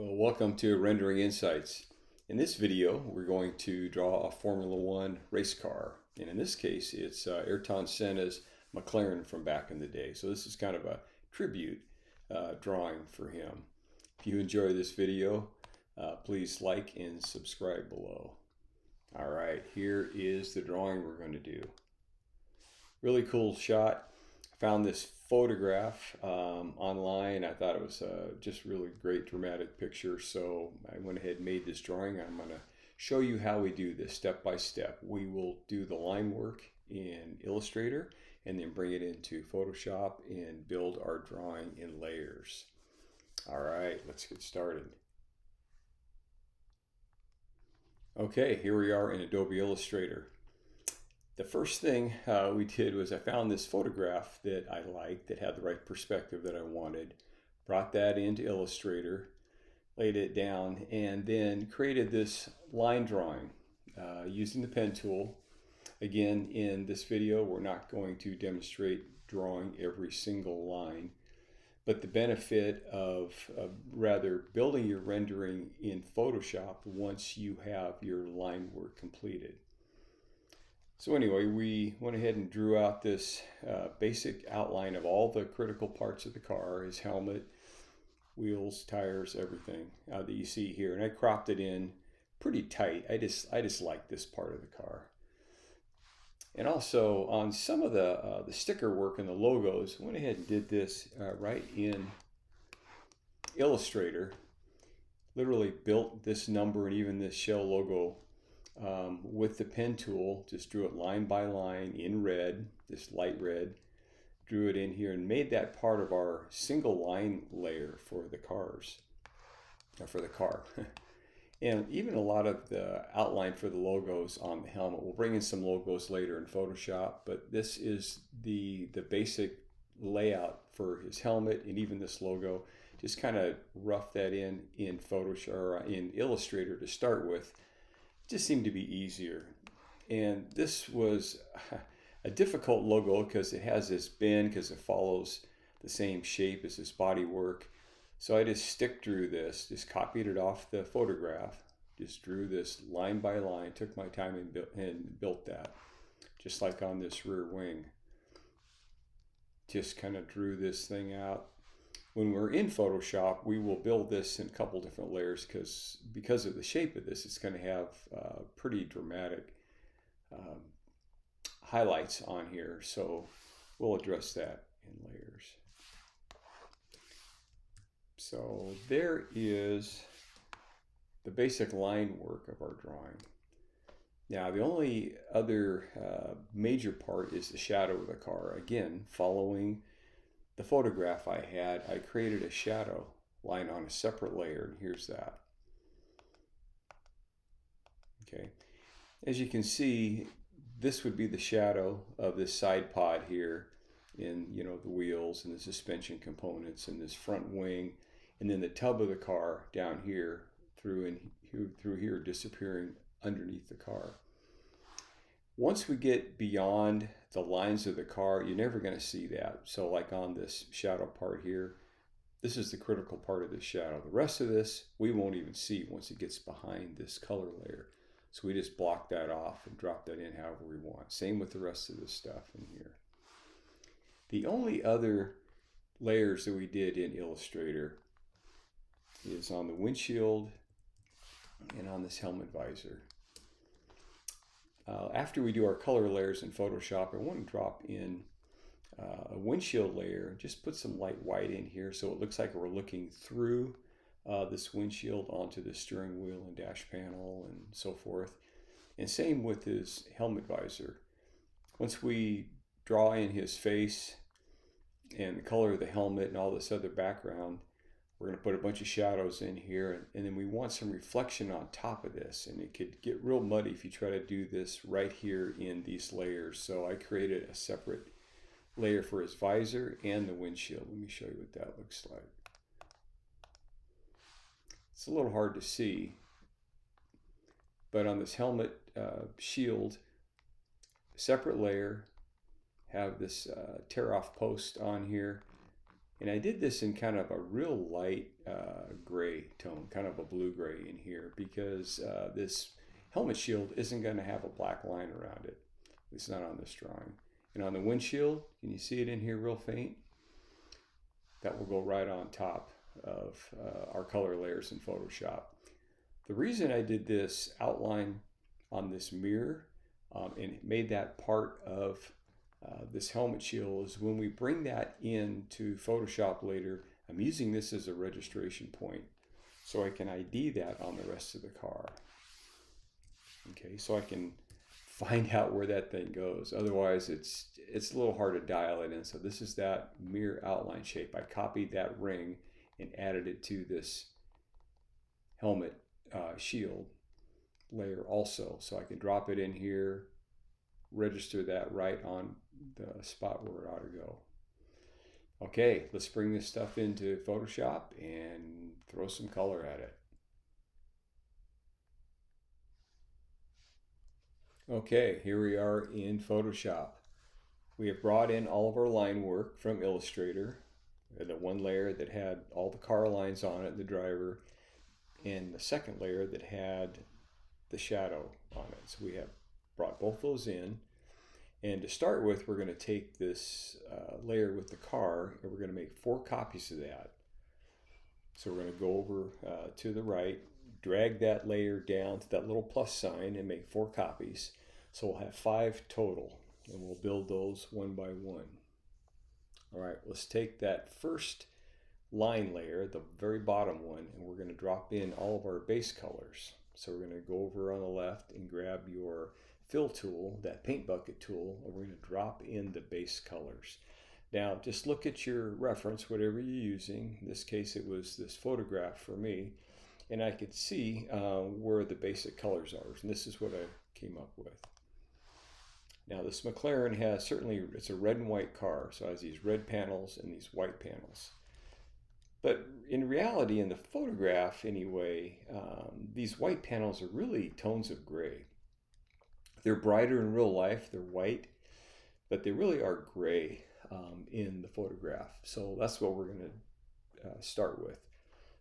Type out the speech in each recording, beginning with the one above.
Well, welcome to Rendering Insights. In this video, we're going to draw a Formula One race car. And in this case, it's Ayrton Senna's McLaren from back in the day. So this is kind of a tribute drawing for him. If you enjoy this video, please like and subscribe below. All right, here is the drawing we're going to do. Really cool shot. I found this photograph online. I thought it was just really great dramatic picture, so I went ahead and made this drawing. I'm going to show you how we do this step by step. We will do the line work in Illustrator and then bring it into Photoshop and build our drawing in layers. All right, let's get started. Okay, here we are in Adobe Illustrator. The first thing we did was I found this photograph that I liked that had the right perspective that I wanted, brought that into Illustrator, laid it down, and then created this line drawing using the pen tool. Again, in this video, we're not going to demonstrate drawing every single line, but the benefit of rather building your rendering in Photoshop once you have your line work completed. So anyway, we went ahead and drew out this basic outline of all the critical parts of the car, his helmet, wheels, tires, everything that you see here. And I cropped it in pretty tight. I just like this part of the car. And also on some of the sticker work and the logos, I went ahead and did this right in Illustrator. Literally built this number and even this shell logo with the pen tool. Just drew it line by line in red, this light red, drew it in here and made that part of our single line layer for the cars, for the car. And even a lot of the outline for the logos on the helmet. We'll bring in some logos later in Photoshop, but this is the basic layout for his helmet and even this logo. Just kind of rough that in Photoshop or in Illustrator to start with. Just seemed to be easier. And this was a difficult logo because it has this bend because it follows the same shape as this body work. So I just stick drew this, just copied it off the photograph, just drew this line by line, took my time and built that, just like on this rear wing. Just kind of drew this thing out. When we're in Photoshop, we will build this in a couple different layers because of the shape of this, it's going to have pretty dramatic highlights on here. So we'll address that in layers. So there is the basic line work of our drawing. Now the only other major part is the shadow of the car. Again, following the photograph I had, I created a shadow line on a separate layer, and here's that. Okay, as you can see, this would be the shadow of this side pod here in, the wheels and the suspension components and this front wing, and then the tub of the car down here through here disappearing underneath the car. Once we get beyond the lines of the car, you're never going to see that. So like on this shadow part here, this is the critical part of the shadow. The rest of this, we won't even see once it gets behind this color layer. So we just block that off and drop that in however we want. Same with the rest of this stuff in here. The only other layers that we did in Illustrator is on the windshield and on this helmet visor. After we do our color layers in Photoshop, I want to drop in a windshield layer and just put some light white in here so it looks like we're looking through this windshield onto the steering wheel and dash panel and so forth. And same with his helmet visor. Once we draw in his face and the color of the helmet and all this other background, we're going to put a bunch of shadows in here, and then we want some reflection on top of this, and it could get real muddy if you try to do this right here in these layers. So I created a separate layer for his visor and the windshield. Let me show you what that looks like. It's a little hard to see, but on this helmet shield, separate layer, have this tear off post on here, And I did this in kind of a real light gray tone, kind of a blue gray in here, because this helmet shield isn't going to have a black line around it. It's not on this drawing. And on the windshield, can you see it in here real faint? That will go right on top of our color layers in Photoshop. The reason I did this outline on this mirror and made that part of this helmet shield is when we bring that into Photoshop later, I'm using this as a registration point so I can ID that on the rest of the car. Okay, so I can find out where that thing goes. Otherwise, it's a little hard to dial it in. So this is that mirror outline shape. I copied that ring and added it to this helmet shield layer also. So I can drop it in here, register that right on the spot where it ought to go. Okay, let's bring this stuff into Photoshop and throw some color at it. Okay, here we are in Photoshop. We have brought in all of our line work from Illustrator, the one layer that had all the car lines on it, the driver, and the second layer that had the shadow on it. So we have brought both those in. And to start with, we're going to take this layer with the car and we're going to make 4 copies of that. So we're going to go over to the right, drag that layer down to that little plus sign and make 4 copies. So we'll have 5 total and we'll build those one by one. All right, let's take that first line layer, the very bottom one, and we're going to drop in all of our base colors. So we're going to go over on the left and grab your fill tool, that paint bucket tool, and we're going to drop in the base colors. Now just look at your reference, whatever you're using. In this case it was this photograph for me, and I could see where the basic colors are, and this is what I came up with. Now this McLaren has it's a red and white car, so it has these red panels and these white panels. But in reality, in the photograph anyway, these white panels are really tones of gray. They're brighter in real life, they're white, but they really are gray in the photograph. So that's what we're going to start with.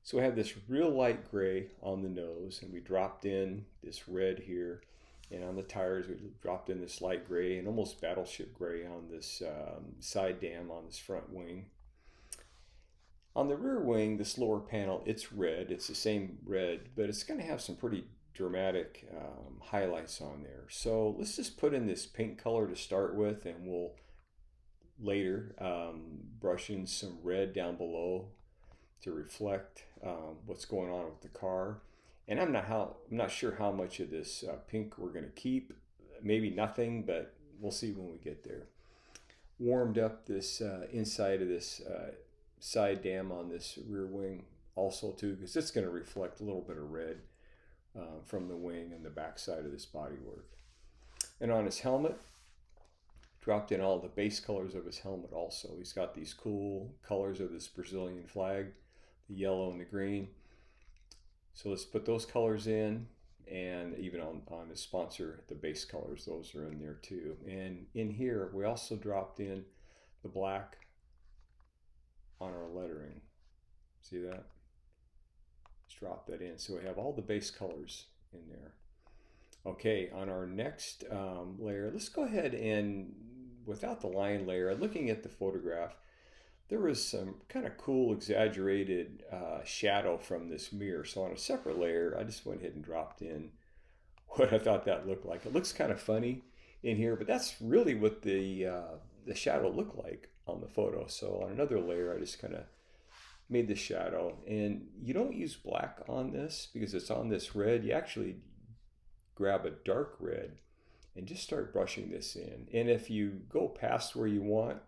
So we have this real light gray on the nose, and we dropped in this red here. And on the tires, we dropped in this light gray and almost battleship gray on this side dam on this front wing. On the rear wing, this lower panel, it's red. It's the same red, but it's going to have some pretty dramatic highlights on there. So let's just put in this pink color to start with, and we'll later brush in some red down below to reflect what's going on with the car. And I'm not sure how much of this pink we're going to keep. Maybe nothing, but we'll see when we get there. Warmed up this inside of this side dam on this rear wing also too, because it's going to reflect a little bit of red from the wing and the back side of this bodywork. And on his helmet, dropped in all the base colors of his helmet also. He's got these cool colors of this Brazilian flag, the yellow and the green. So let's put those colors in, and even on his sponsor, the base colors, those are in there too. And in here, we also dropped in the black on our lettering. See that? Let's drop that in. So we have all the base colors in there. Okay, on our next layer, let's go ahead and, without the line layer, looking at the photograph, there was some kind of cool exaggerated shadow from this mirror. So on a separate layer, I just went ahead and dropped in what I thought that looked like. It looks kind of funny in here, but that's really what the shadow looked like on the photo. So on another layer, I just kind of made the shadow. And you don't use black on this because it's on this red. You actually grab a dark red and just start brushing this in. And if you go past where you want,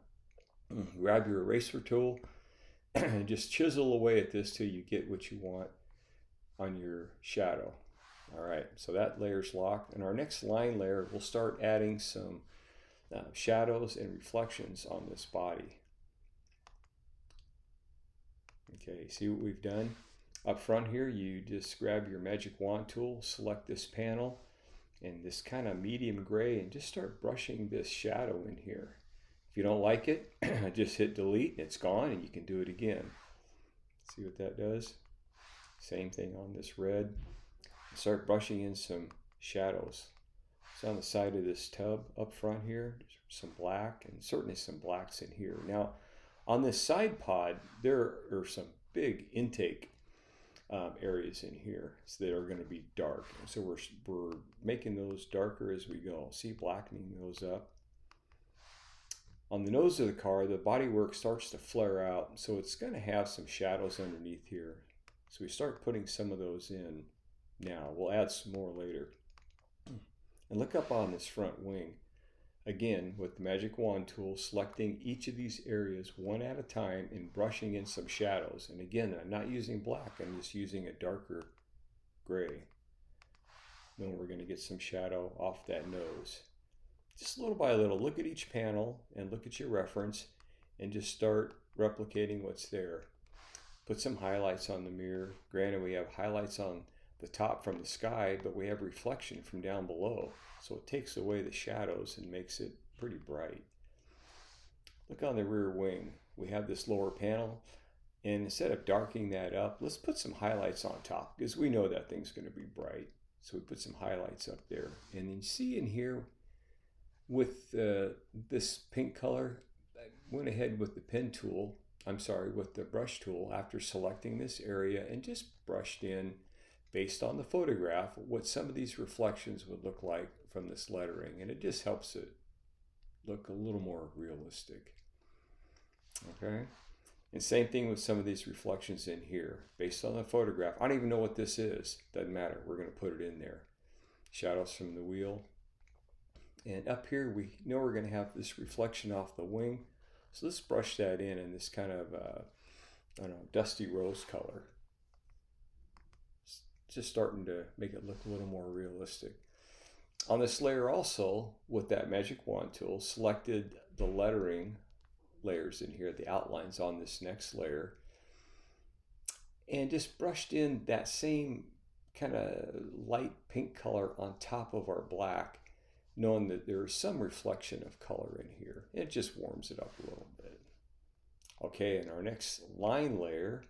grab your eraser tool and just chisel away at this till you get what you want on your shadow. All right, so that layer's locked. And our next line layer, we'll start adding some shadows and reflections on this body. Okay, see what we've done? Up front here, you just grab your magic wand tool, select this panel and this kind of medium gray, and just start brushing this shadow in here. If you don't like it, just hit delete and it's gone and you can do it again. See what that does? Same thing on this red. Start brushing in some shadows. So on the side of this tub up front here, there's some black and certainly some blacks in here. Now on this side pod, there are some big intake areas in here that are going to be dark. And so we're making those darker as we go. See, blackening those up. On the nose of the car, the bodywork starts to flare out, so it's going to have some shadows underneath here. So we start putting some of those in now. We'll add some more later. And look up on this front wing. Again, with the magic wand tool, selecting each of these areas one at a time and brushing in some shadows. And again, I'm not using black, I'm just using a darker gray. Then we're going to get some shadow off that nose. Just little by little, look at each panel and look at your reference and just start replicating what's there. Put some highlights on the mirror. Granted, we have highlights on the top from the sky, but we have reflection from down below. So it takes away the shadows and makes it pretty bright. Look on the rear wing. We have this lower panel, and instead of darkening that up, let's put some highlights on top because we know that thing's going to be bright. So we put some highlights up there. And then you see in here with this pink color, I went ahead with the pen tool, with the brush tool after selecting this area and just brushed in based on the photograph what some of these reflections would look like from this lettering, and it just helps it look a little more realistic. Okay, and same thing with some of these reflections in here based on the photograph. I don't even know what this is, doesn't matter, we're going to put it in there. Shadows from the wheel, and up here we know we're going to have this reflection off the wing, so let's brush that in this kind of I don't know, dusty rose color. Just starting to make it look a little more realistic. On this layer also, with that magic wand tool, selected the lettering layers in here, the outlines on this next layer, and just brushed in that same kind of light pink color on top of our black, knowing that there's some reflection of color in here. It just warms it up a little bit. Okay, in our next line layer,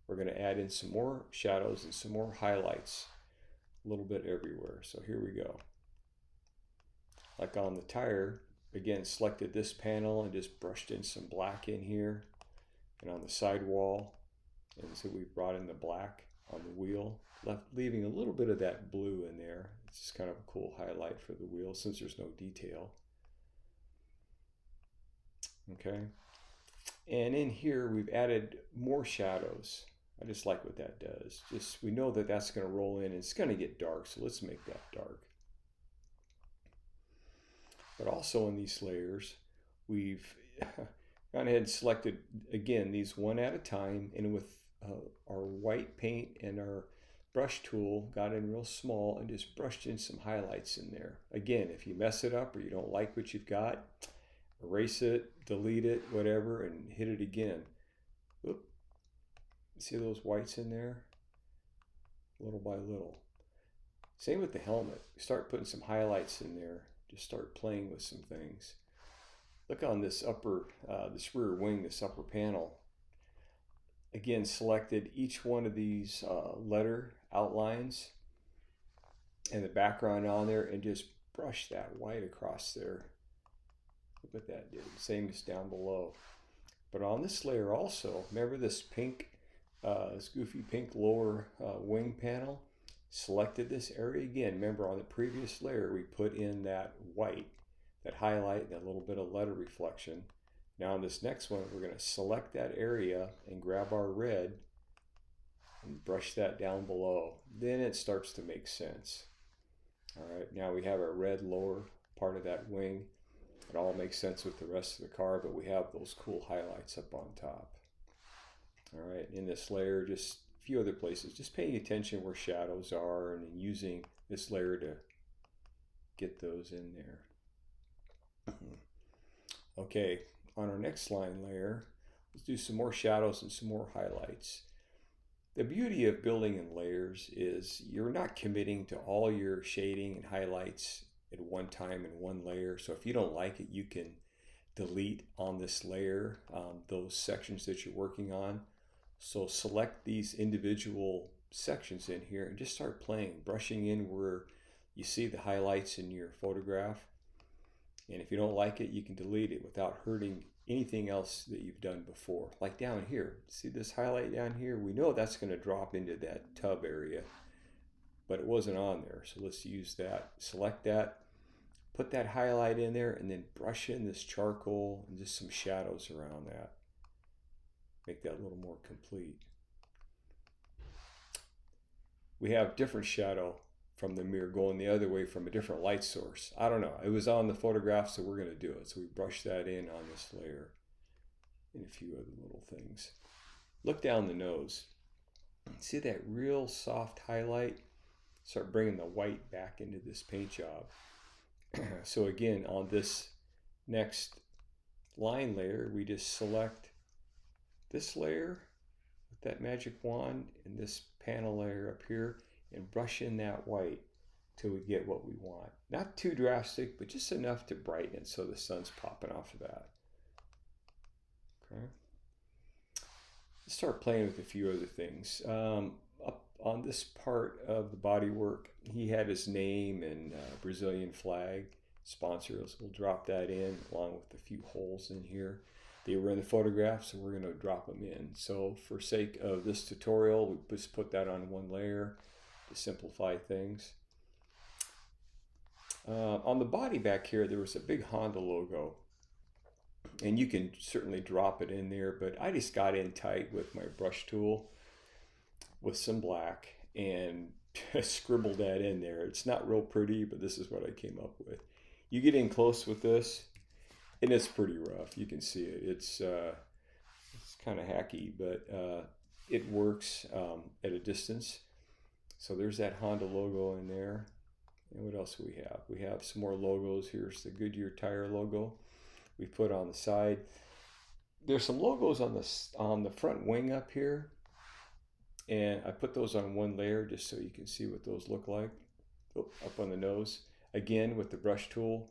we're going to add in some more shadows and some more highlights a little bit everywhere. So here we go. Like on the tire, again, selected this panel and just brushed in some black in here and on the sidewall. And so we brought in the black on the wheel, leaving a little bit of that blue in there. It's just kind of a cool highlight for the wheel since there's no detail. Okay. And in here, we've added more shadows. I just like what that does. Just, we know that that's going to roll in and it's going to get dark, so let's make that dark. But also in these layers, we've gone ahead and selected, again, these one at a time, and with our white paint and our brush tool, got in real small and just brushed in some highlights in there. Again, if you mess it up or you don't like what you've got, erase it, delete it, whatever, and hit it again. Oop. See those whites in there? Little by little. Same with the helmet. Start putting some highlights in there. Just start playing with some things. Look on this this rear wing, this upper panel. Again, selected each one of these letter outlines and the background on there and just brush that white across there. Look what that did. Same as down below. But on this layer also, remember this pink, this goofy pink lower wing panel? Selected this area again. Remember on the previous layer, we put in that white, that highlight, that little bit of letter reflection. Now on this next one, we're going to select that area and grab our red and brush that down below. Then it starts to make sense. All right, now we have our red lower part of that wing. It all makes sense with the rest of the car, but we have those cool highlights up on top. All right, in this layer, just a few other places, just paying attention where shadows are and using this layer to get those in there. Okay, on our next line layer, let's do some more shadows and some more highlights. The beauty of building in layers is you're not committing to all your shading and highlights at one time in one layer. So if you don't like it, you can delete on this layer those sections that you're working on. So select these individual sections in here and just start playing, brushing in where you see the highlights in your photograph. And if you don't like it, you can delete it without hurting anything else that you've done before. Like down here, see this highlight down here? We know that's going to drop into that tub area, but it wasn't on there. So let's use that. Select that, put that highlight in there, and then brush in this charcoal and just some shadows around that. Make that a little more complete. We have different shadow from the mirror going the other way from a different light source. I don't know. It was on the photograph, so we're going to do it. So we brush that in on this layer and a few other little things. Look down the nose. See that real soft highlight? Start bringing the white back into this paint job. So again, on this next line layer, we just select this layer with that magic wand and this panel layer up here and brush in that white till we get what we want. Not too drastic, but just enough to brighten it so the sun's popping off of that. Okay. Let's start playing with a few other things. Up on this part of the bodywork, he had his name and Brazilian flag sponsor. So we'll drop that in along with a few holes in here. They were in the photograph, so we're going to drop them in. So for sake of this tutorial, we just put that on one layer to simplify things. On the body back here, there was a big Honda logo. And you can certainly drop it in there, but I just got in tight with my brush tool with some black and scribbled that in there. It's not real pretty, but this is what I came up with. You get in close with this, and it's pretty rough. You can see it. It's kind of hacky, but it works at a distance. So there's that Honda logo in there. And what else do we have? We have some more logos. Here's the Goodyear tire logo we put on the side. There's some logos on the front wing up here, and I put those on one layer just so you can see what those look like. Oh, up on the nose again with the brush tool,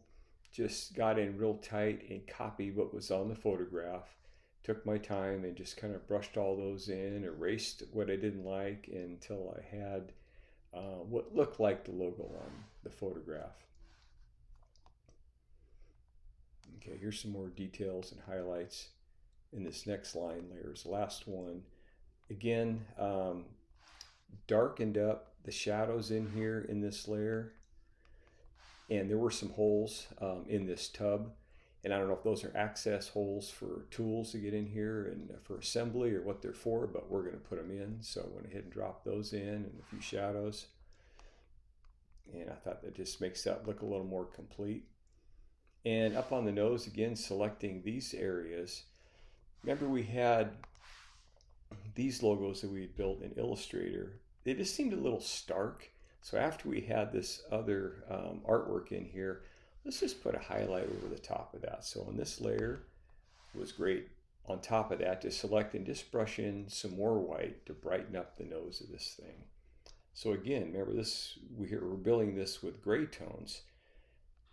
just got in real tight and copied what was on the photograph. Took my time and just kind of brushed all those in, erased what I didn't like until I had what looked like the logo on the photograph. Okay, here's some more details and highlights in this next line layers. Last one. Again, darkened up the shadows in here in this layer. And there were some holes in this tub. And I don't know if those are access holes for tools to get in here and for assembly or what they're for, but we're going to put them in. So I went ahead and dropped those in and a few shadows. And I thought that just makes that look a little more complete. And up on the nose, again, selecting these areas. Remember we had these logos that we had built in Illustrator. They just seemed a little stark. So after we had this other artwork in here, let's just put a highlight over the top of that. So on this layer was great. On top of that, just select and just brush in some more white to brighten up the nose of this thing. So again, remember this, we're building this with gray tones,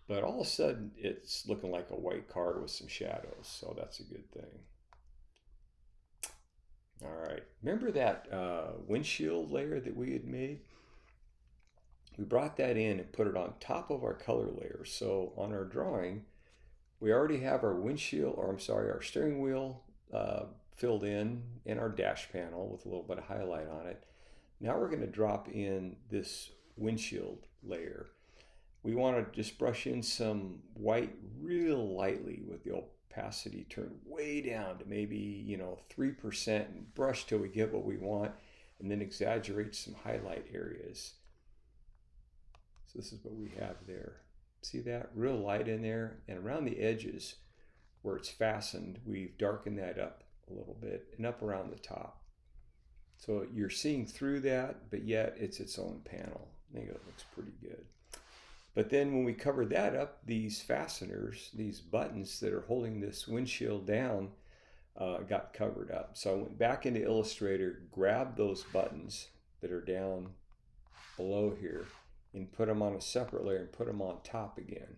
but all of a sudden it's looking like a white car with some shadows. So that's a good thing. All right, remember that windshield layer that we had made? We brought that in and put it on top of our color layer. So on our drawing, we already have our windshield, or I'm sorry, our steering wheel filled in our dash panel with a little bit of highlight on it. Now we're going to drop in this windshield layer. We want to just brush in some white real lightly with the opacity turned way down to maybe 3% and brush till we get what we want, and then exaggerate some highlight areas. So this is what we have there. See that? Real light in there, and around the edges where it's fastened, we've darkened that up a little bit, and up around the top. So you're seeing through that, but yet it's its own panel. I think it looks pretty good. But then when we covered that up, these fasteners, these buttons that are holding this windshield down, got covered up. So I went back into Illustrator, grabbed those buttons that are down below here, and put them on a separate layer and put them on top again.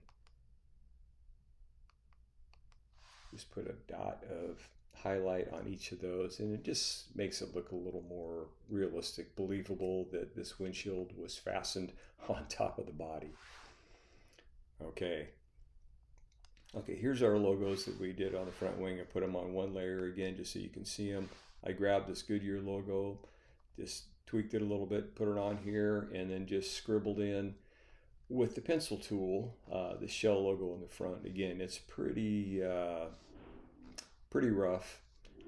Just put a dot of highlight on each of those, and it just makes it look a little more realistic, believable that this windshield was fastened on top of the body. Okay. Okay, here's our logos that we did on the front wing. I put them on one layer again just so you can see them. I grabbed this Goodyear logo, just tweaked it a little bit, put it on here, and then just scribbled in with the pencil tool the Shell logo in the front. Again, it's pretty rough.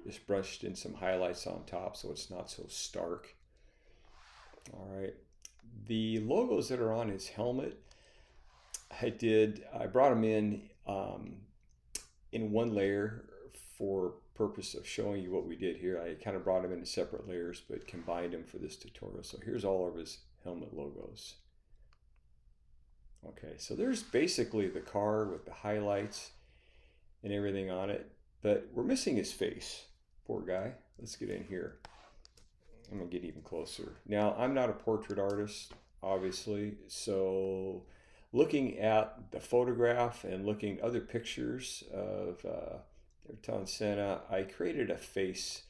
Just brushed in some highlights on top so it's not so stark. All right, the logos that are on his helmet, I brought them in one layer for purpose of showing you what we did here. I kind of brought them into separate layers but combined them for this tutorial. So here's all of his helmet logos. Okay, so there's basically the car with the highlights and everything on it, but we're missing his face. Poor guy. Let's get in here. I'm gonna get even closer. Now, I'm not a portrait artist, obviously, so looking at the photograph and looking at other pictures of Ayrton Senna, I created a face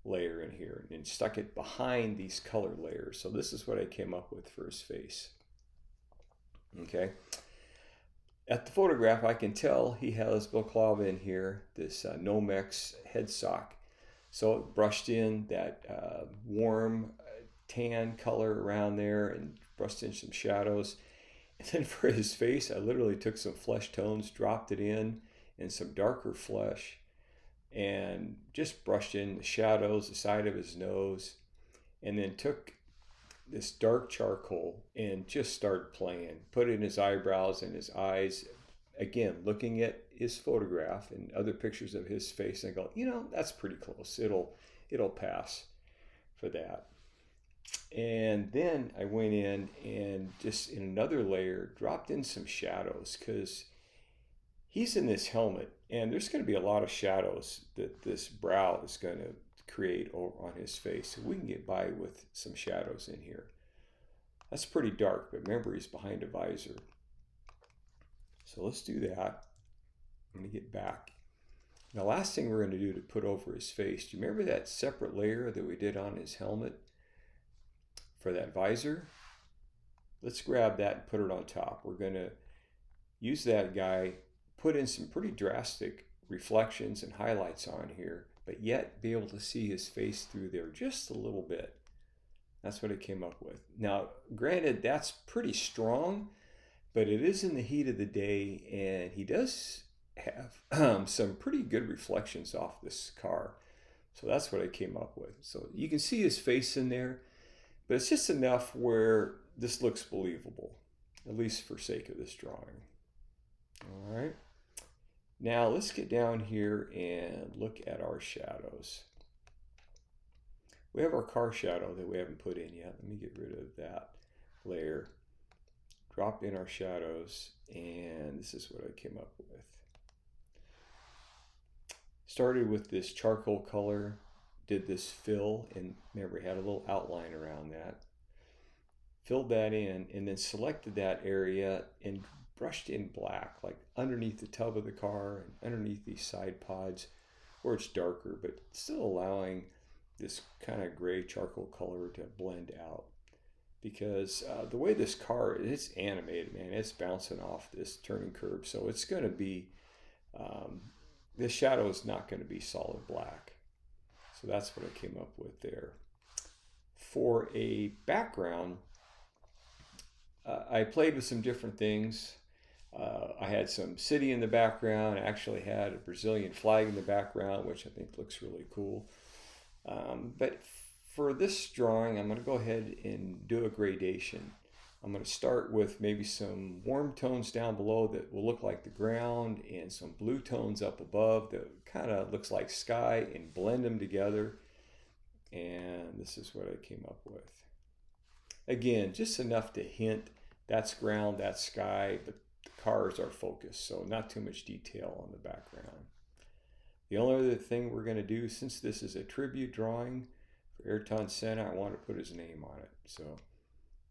layer in here and stuck it behind these color layers. So this is what I came up with for his face. Okay. At the photograph, I can tell he has balaclava in here, this Nomex head sock. So it brushed in that warm tan color around there and brushed in some shadows. And then for his face, I literally took some flesh tones, dropped it in, and some darker flesh, and just brushed in the shadows, the side of his nose, and then took this dark charcoal and just started playing, put it in his eyebrows and his eyes. Again, looking at his photograph and other pictures of his face, and I go, you know, that's pretty close. It'll pass for that. And then I went in and just in another layer dropped in some shadows because he's in this helmet and there's going to be a lot of shadows that this brow is going to create on his face. So we can get by with some shadows in here. That's pretty dark, but remember he's behind a visor. So let's do that. I'm going to get back. Now, last thing we're going to do to put over his face, do you remember that separate layer that we did on his helmet for that visor? Let's grab that and put it on top. We're going to use that guy, put in some pretty drastic reflections and highlights on here, but yet be able to see his face through there just a little bit. That's what I came up with. Now, granted, that's pretty strong, but it is in the heat of the day, and he does have some pretty good reflections off this car. So that's what I came up with. So you can see his face in there, but it's just enough where this looks believable, at least for sake of this drawing. All right. Now let's get down here and look at our shadows. We have our car shadow that we haven't put in yet. Let me get rid of that layer. Drop in our shadows, and this is what I came up with. Started with this charcoal color, did this fill, and remember, we had a little outline around that. Filled that in, and then selected that area and brushed in black, like underneath the tub of the car and underneath these side pods, where it's darker, but still allowing this kind of gray charcoal color to blend out. Because the way this car, it's animated, man, it's bouncing off this turning curb, so it's going to be, this shadow is not going to be solid black. So that's what I came up with there. For a background, I played with some different things. I had some city in the background. I actually had a Brazilian flag in the background, which I think looks really cool. But for this drawing, I'm going to go ahead and do a gradation. I'm going to start with maybe some warm tones down below that will look like the ground and some blue tones up above that kind of looks like sky, and blend them together. And this is what I came up with. Again, just enough to hint that's ground, that's sky, but the cars are focused, so not too much detail on the background. The only other thing we're going to do, since this is a tribute drawing for Ayrton Senna, I want to put his name on it. So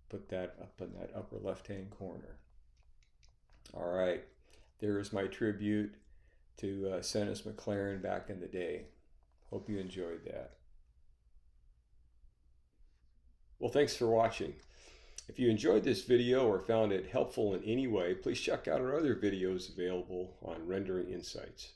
put that up in that upper left-hand corner. All right, there is my tribute to Senna's McLaren back in the day. Hope you enjoyed that. Well, thanks for watching. If you enjoyed this video or found it helpful in any way, please check out our other videos available on Rendering Insights.